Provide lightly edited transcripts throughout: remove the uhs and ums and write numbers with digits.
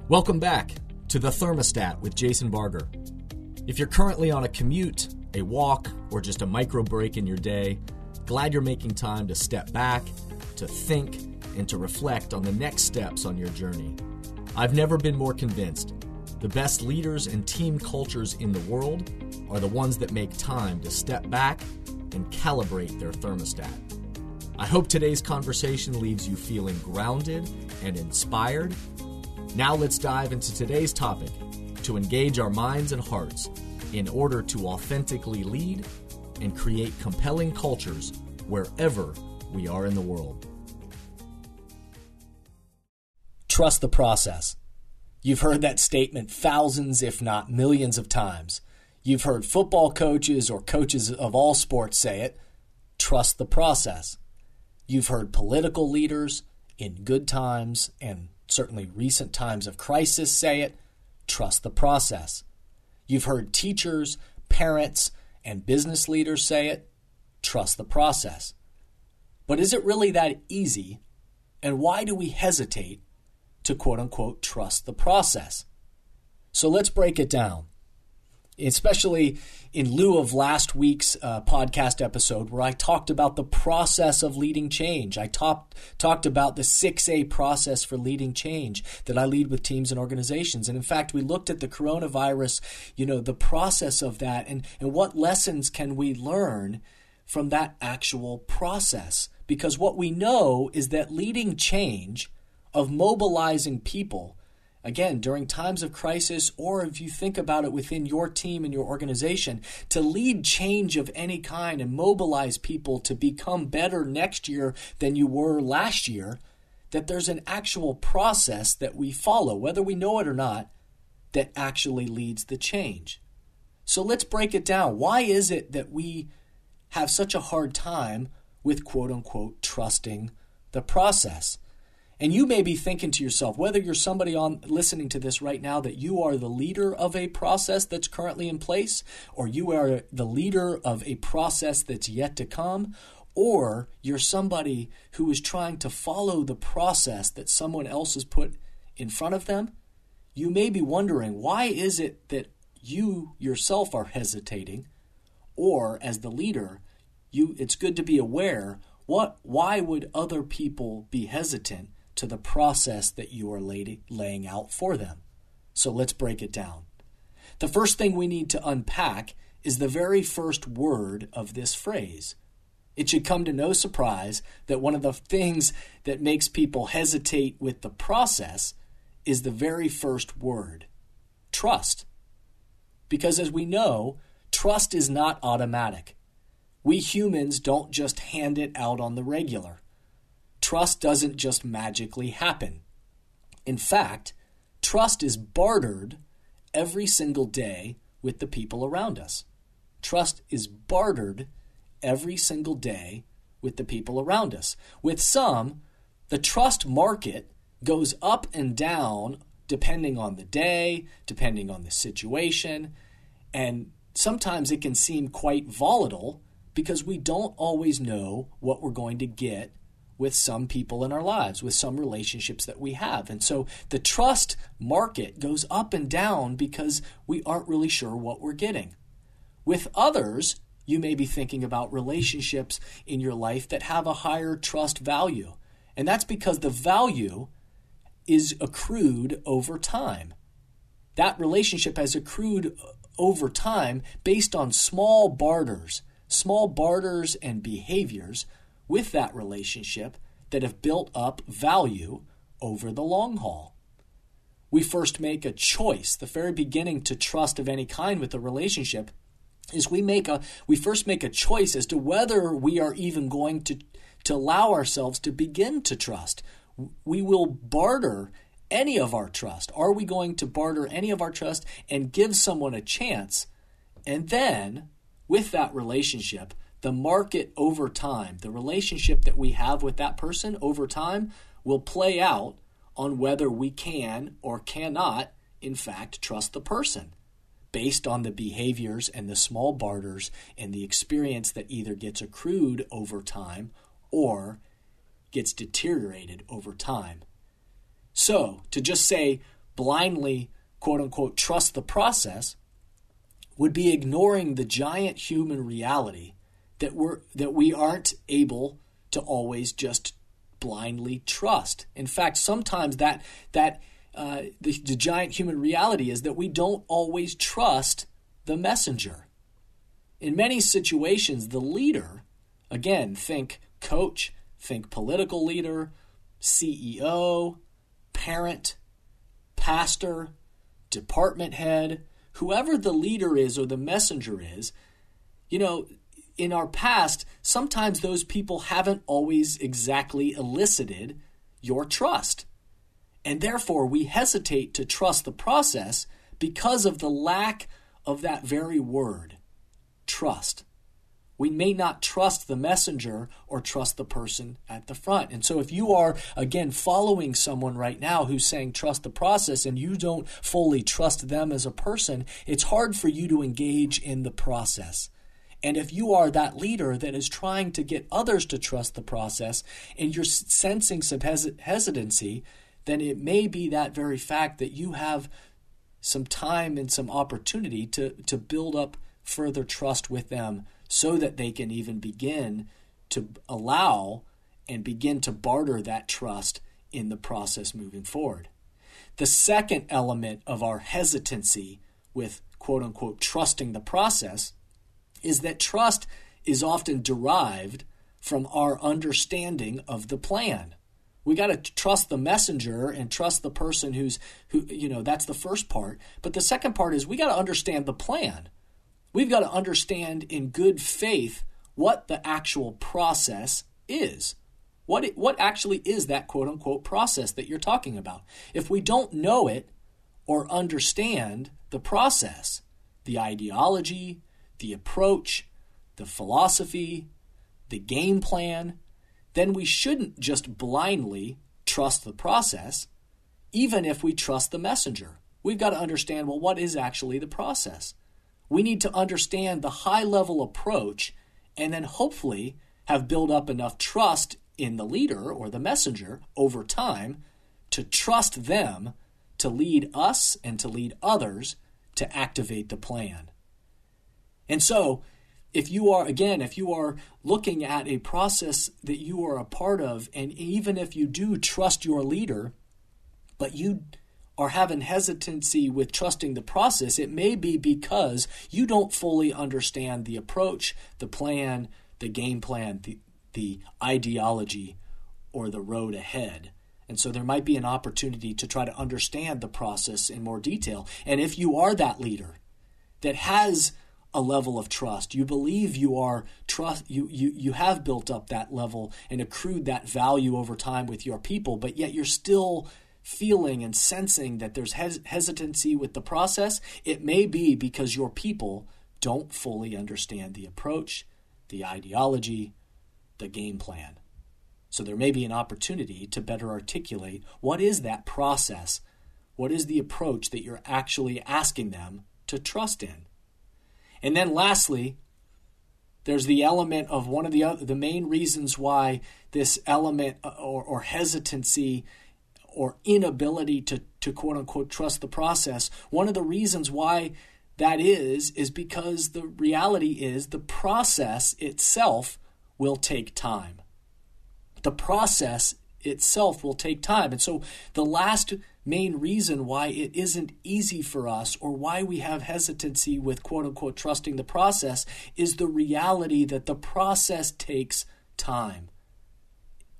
Welcome back to The Thermostat with Jason Barger. If you're currently on a commute, a walk, or just a micro break in your day, glad you're making time to step back, to think, and to reflect on the next steps on your journey. I've never been more convinced. The best leaders and team cultures in the world are the ones that make time to step back and calibrate their thermostat. I hope today's conversation leaves you feeling grounded and inspired. Now let's dive into today's topic to engage our minds and hearts in order to authentically lead and create compelling cultures wherever we are in the world. Trust the process. You've heard that statement thousands, if not millions of times. You've heard football coaches or coaches of all sports say it. Trust the process. You've heard political leaders in good times and certainly recent times of crisis say it. Trust the process. You've heard teachers, parents, and business leaders say it. Trust the process. But is it really that easy? And why do we hesitate to quote-unquote trust the process? So let's break it down, especially in lieu of last week's podcast episode where I talked about the process of leading change. I talked about the 6A process for leading change that I lead with teams and organizations. And in fact, we looked at the coronavirus, the process of that and what lessons can we learn from that actual process. Because what we know is that leading change, of mobilizing people, again, during times of crisis, or if you think about it within your team and your organization, to lead change of any kind and mobilize people to become better next year than you were last year, that there's an actual process that we follow, whether we know it or not, that actually leads the change. So let's break it down. Why is it that we have such a hard time with quote-unquote trusting the process? And you may be thinking to yourself, whether you're somebody listening to this right now, that you are the leader of a process that's currently in place, or you are the leader of a process that's yet to come, or you're somebody who is trying to follow the process that someone else has put in front of them. You may be wondering, why is it that you yourself are hesitating? Or as the leader, it's good to be aware, why would other people be hesitant to the process that you are laying out for them? So let's break it down. The first thing we need to unpack is the very first word of this phrase. It should come to no surprise that one of the things that makes people hesitate with the process is the very first word, trust. Because as we know, trust is not automatic. We humans don't just hand it out on the regular. Trust doesn't just magically happen. In fact, trust is bartered every single day with the people around us. Trust is bartered every single day with the people around us. With some, the trust market goes up and down depending on the day, depending on the situation, and sometimes it can seem quite volatile because we don't always know what we're going to get with some people in our lives, with some relationships that we have. And so the trust market goes up and down because we aren't really sure what we're getting. With others, you may be thinking about relationships in your life that have a higher trust value. And that's because the value is accrued over time. That relationship has accrued over time based on small barters and behaviors with that relationship that have built up value over the long haul. We first make a choice. The very beginning to trust of any kind with a relationship is we first make a choice as to whether we are even going to allow ourselves to begin to trust. We will barter any of our trust. Are we going to barter any of our trust and give someone a chance? And then with that relationship, the market over time, the relationship that we have with that person over time will play out on whether we can or cannot, in fact, trust the person based on the behaviors and the small barters and the experience that either gets accrued over time or gets deteriorated over time. So, to just say blindly, quote unquote, trust the process would be ignoring the giant human reality that we aren't able to always just blindly trust. In fact, sometimes the giant human reality is that we don't always trust the messenger. In many situations, the leader, again, think coach, think political leader, CEO, parent, pastor, department head, whoever the leader is or the messenger is, in our past, sometimes those people haven't always exactly elicited your trust. And therefore, we hesitate to trust the process because of the lack of that very word, trust. We may not trust the messenger or trust the person at the front. And so if you are, again, following someone right now who's saying trust the process and you don't fully trust them as a person, it's hard for you to engage in the process. And if you are that leader that is trying to get others to trust the process and you're sensing some hesitancy, then it may be that very fact that you have some time and some opportunity to build up further trust with them so that they can even begin to allow and begin to barter that trust in the process moving forward. The second element of our hesitancy with quote-unquote trusting the process is that trust is often derived from our understanding of the plan. We got to trust the messenger and trust the person who that's the first part. But the second part is we got to understand the plan. We've got to understand in good faith what the actual process is. What actually is that quote-unquote process that you're talking about? If we don't know it or understand the process, the ideology, the approach, the philosophy, the game plan, then we shouldn't just blindly trust the process, even if we trust the messenger. We've got to understand, well, what is actually the process? We need to understand the high-level approach and then hopefully have built up enough trust in the leader or the messenger over time to trust them to lead us and to lead others to activate the plan. And so, if you are looking at a process that you are a part of, and even if you do trust your leader, but you are having hesitancy with trusting the process, it may be because you don't fully understand the approach, the plan, the game plan, the ideology, or the road ahead. And so there might be an opportunity to try to understand the process in more detail. And if you are that leader that has a level of trust, you believe you have built up that level and accrued that value over time with your people, but yet you're still feeling and sensing that there's hesitancy with the process, it may be because your people don't fully understand the approach, the ideology, the game plan. So there may be an opportunity to better articulate what is that process, what is the approach that you're actually asking them to trust in. And then lastly, there's the element of one of the main reasons why this element or hesitancy or inability to quote-unquote trust the process, one of the reasons why that is because the reality is the process itself will take time. The process itself will take time. And so the last main reason why it isn't easy for us or why we have hesitancy with quote-unquote trusting the process is the reality that the process takes time.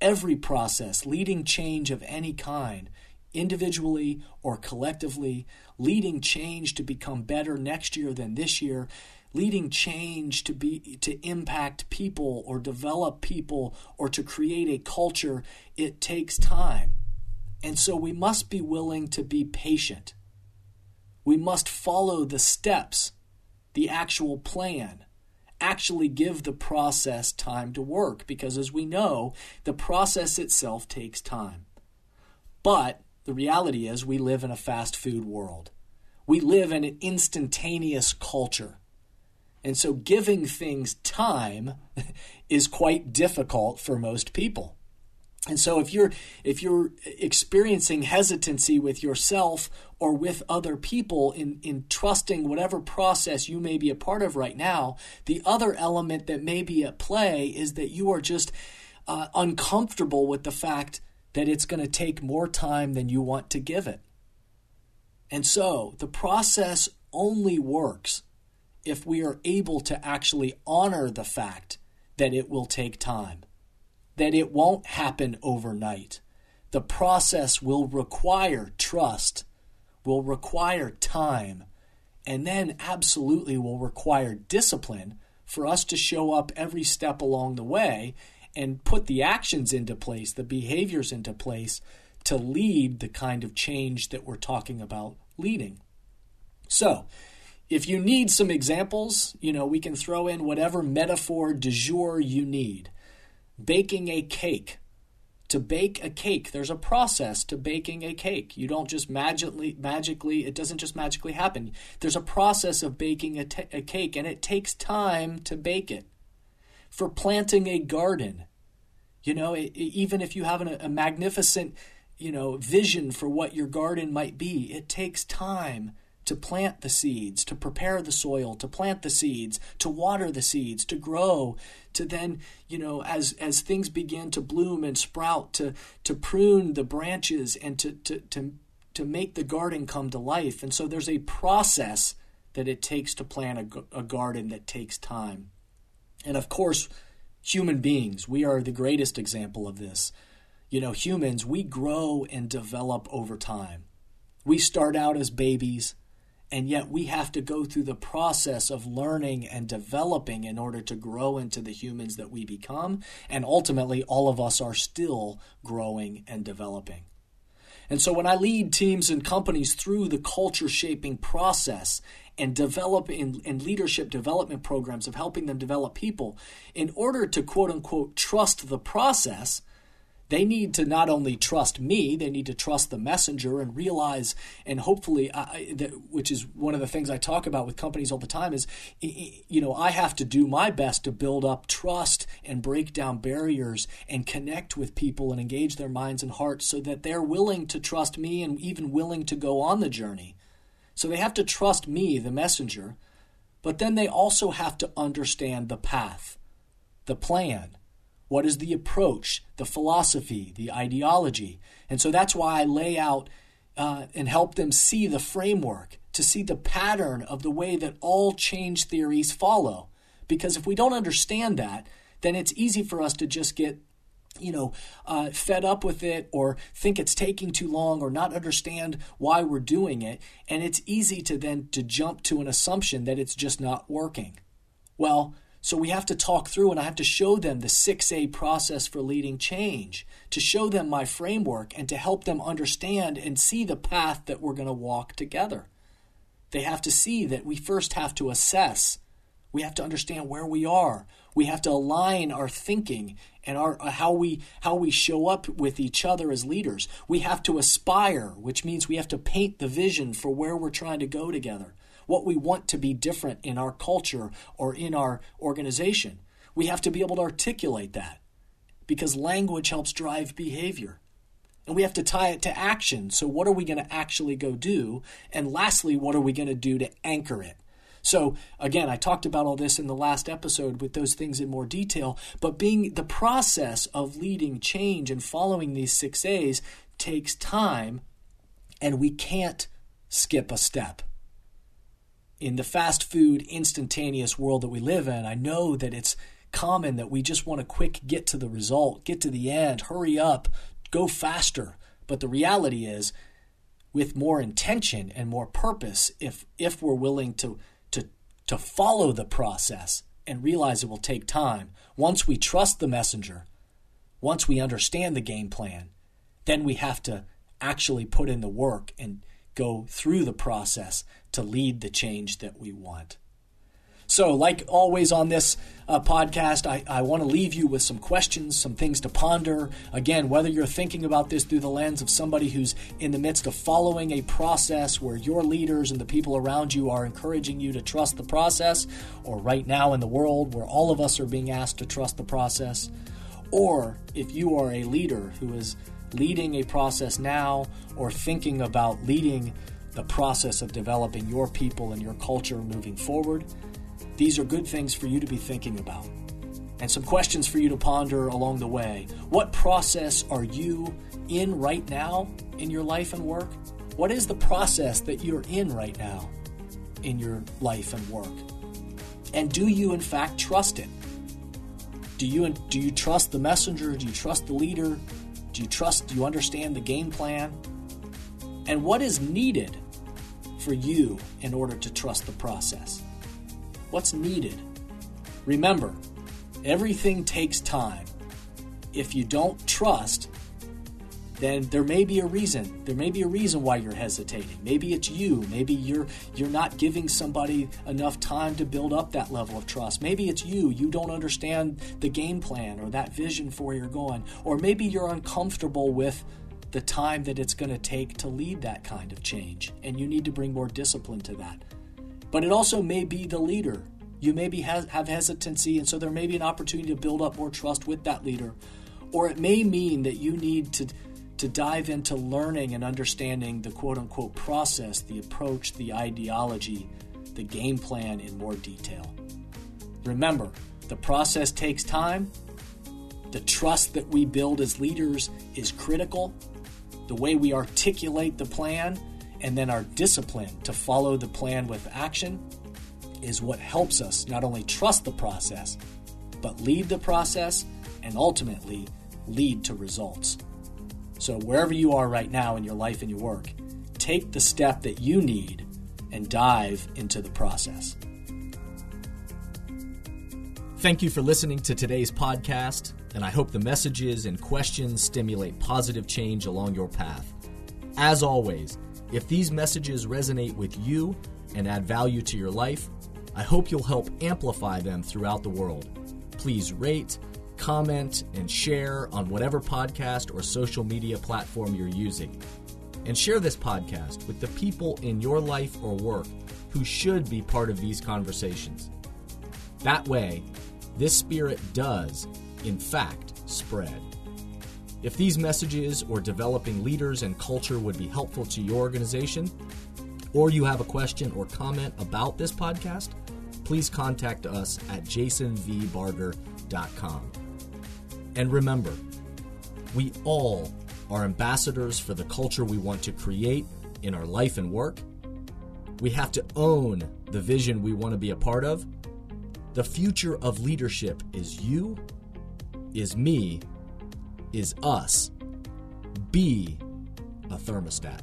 Every process, leading change of any kind, individually or collectively, leading change to become better next year than this year, leading change to impact people or develop people or to create a culture, it takes time. And so we must be willing to be patient. We must follow the steps, the actual plan, actually give the process time to work, because as we know, the process itself takes time. But the reality is we live in a fast food world. We live in an instantaneous culture. And so giving things time is quite difficult for most people. And so if you're experiencing hesitancy with yourself or with other people in trusting whatever process you may be a part of right now, the other element that may be at play is that you are just uncomfortable with the fact that it's going to take more time than you want to give it. And so the process only works if we are able to actually honor the fact that it will take time, that it won't happen overnight. The process will require trust, will require time, and then absolutely will require discipline for us to show up every step along the way and put the actions into place, the behaviors into place to lead the kind of change that we're talking about leading. So, if you need some examples, we can throw in whatever metaphor du jour you need. Baking a cake. To bake a cake, there's a process to baking a cake. You don't just magically, it doesn't just magically happen. There's a process of baking a cake, and it takes time to bake it. For planting a garden, even if you have a magnificent, vision for what your garden might be, it takes time to plant the seeds, to prepare the soil, to plant the seeds, to water the seeds, to grow, to then, as things begin to bloom and sprout, to prune the branches and to make the garden come to life. And so there's a process that it takes to plant a garden that takes time. And of course, human beings, we are the greatest example of this. Humans, we grow and develop over time. We start out as babies, and yet we have to go through the process of learning and developing in order to grow into the humans that we become. And ultimately, all of us are still growing and developing. And so when I lead teams and companies through the culture-shaping process and develop in leadership development programs of helping them develop people, in order to quote-unquote trust the process, they need to not only trust me, they need to trust the messenger and realize, and hopefully, which is one of the things I talk about with companies all the time, is, I have to do my best to build up trust and break down barriers and connect with people and engage their minds and hearts so that they're willing to trust me and even willing to go on the journey. So they have to trust me, the messenger, but then they also have to understand the path, the plan. What is the approach, the philosophy, the ideology? And so that's why I lay out and help them see the framework, to see the pattern of the way that all change theories follow. Because if we don't understand that, then it's easy for us to just get fed up with it or think it's taking too long or not understand why we're doing it. And it's easy to then to jump to an assumption that it's just not working. Well, so we have to talk through, and I have to show them the 6A process for leading change, to show them my framework and to help them understand and see the path that we're going to walk together. They have to see that we first have to assess. We have to understand where we are. We have to align our thinking and how we show up with each other as leaders. We have to aspire, which means we have to paint the vision for where we're trying to go together, what we want to be different in our culture or in our organization. We have to be able to articulate that because language helps drive behavior. And we have to tie it to action. So what are we going to actually go do? And lastly, what are we going to do to anchor it? So again, I talked about all this in the last episode with those things in more detail, but being the process of leading change and following these 6 A's takes time, and we can't skip a step. In the fast food, instantaneous world that we live in, I know that it's common that we just want to quick get to the result, get to the end, hurry up, go faster. But the reality is, with more intention and more purpose, if we're willing to follow the process and realize it will take time, once we trust the messenger, once we understand the game plan, then we have to actually put in the work and go through the process to lead the change that we want. So like always on this podcast, I want to leave you with some questions, some things to ponder. Again, whether you're thinking about this through the lens of somebody who's in the midst of following a process where your leaders and the people around you are encouraging you to trust the process, or right now in the world where all of us are being asked to trust the process, Or if you are a leader who is leading a process now or thinking about leading the process of developing your people and your culture moving forward, these are good things for you to be thinking about. And some questions for you to ponder along the way. What process are you in right now in your life and work? What is the process that you're in right now in your life and work? And do you in fact trust it? Do you trust the messenger? Do you trust the leader? Do you understand the game plan? And what is needed for you in order to trust the process? What's needed? Remember, everything takes time. If you don't trust, then there may be a reason. There may be a reason why you're hesitating. Maybe it's you. Maybe you're not giving somebody enough time to build up that level of trust. Maybe it's you. You don't understand the game plan or that vision for where you're going. Or maybe you're uncomfortable with the time that it's going to take to lead that kind of change, and you need to bring more discipline to that. But it also may be the leader. You maybe have hesitancy, and so there may be an opportunity to build up more trust with that leader. Or it may mean that you need to dive into learning and understanding the quote-unquote process, the approach, the ideology, the game plan in more detail. Remember, the process takes time. The trust that we build as leaders is critical. The way we articulate the plan and then our discipline to follow the plan with action is what helps us not only trust the process, but lead the process and ultimately lead to results. So wherever you are right now in your life and your work, take the step that you need and dive into the process. Thank you for listening to today's podcast, and I hope the messages and questions stimulate positive change along your path. As always, if these messages resonate with you and add value to your life, I hope you'll help amplify them throughout the world. Please rate, comment, and share on whatever podcast or social media platform you're using. And share this podcast with the people in your life or work who should be part of these conversations. That way, this spirit does, in fact, spread. If these messages or developing leaders and culture would be helpful to your organization, or you have a question or comment about this podcast, please contact us at jasonvbarger.com. And remember, we all are ambassadors for the culture we want to create in our life and work. We have to own the vision we want to be a part of. The future of leadership is you, is me, is us. Be a thermostat.